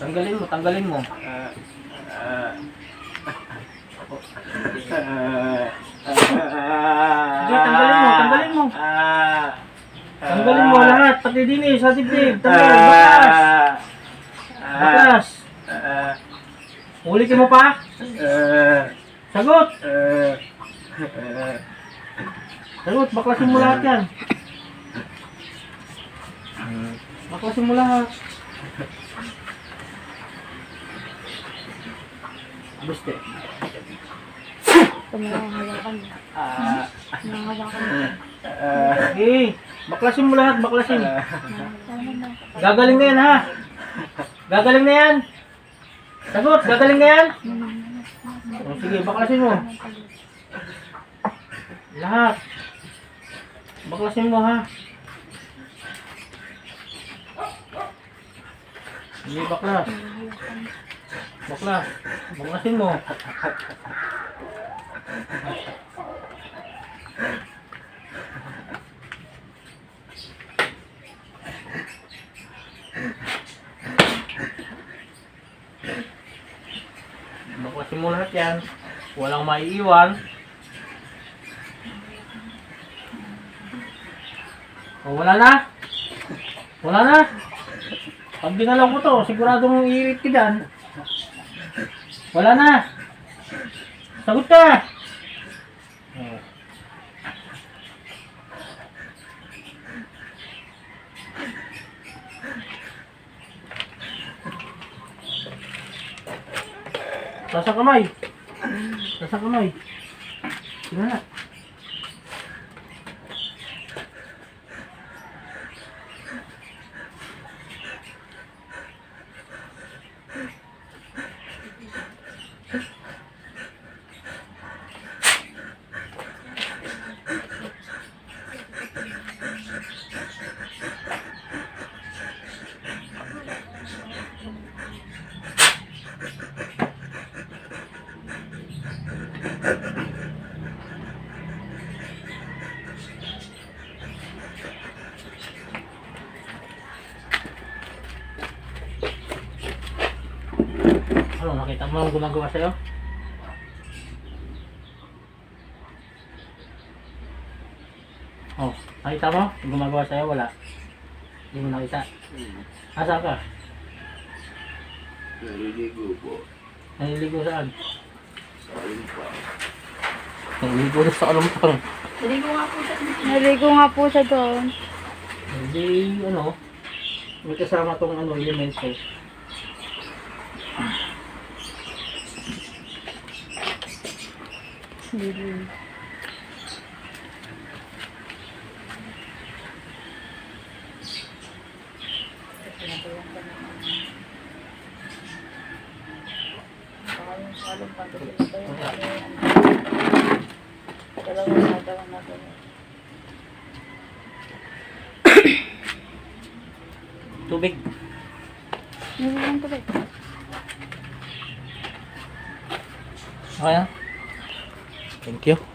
Tanggalin mo, tanggalin mo. Sige, tanggalin mo, tanggalin mo. Tanggalin mo lahat, pati din eh, sa dibdib. Tanggalin, baklas. Baklas. Ulitin mo pa. Sagot. Sagot, baklasin mo lahat yan. Baklasin mo lahat. Gusto. Tumahawakan. Tumahawakan. Okay, baklasin mo lahat, baklasin. Gagaling na yan ha. Gagaling na yan. Sagot, gagaling na yan. O, sige, baklasin mo. Lahat. Baklasin mo ha. Hindi baklas. Baklas. Baklasin mo. Baklasin mo lahat yan. Walang maiiwan. O, wala na? Wala na? Pag dinalaw ko to, siguradong iirit ka dyan. Wala na. Sagot ka. Nasa kamay. Nasa kamay. Sige na. Ano, nakita mo ang gumagawa sa'yo? Oh, nakita mo? Ang gumagawa sa'yo, wala. Hindi mo nakita. Asa ka? Naliligo po. Naliligo saan? Sa alumpang. Naliligo na sa alumpang. Naligo nga po siya doon. Hindi, ano, may kasama tong ano, elemento. Tubig. Naligo po rin. Okay na? Thank you.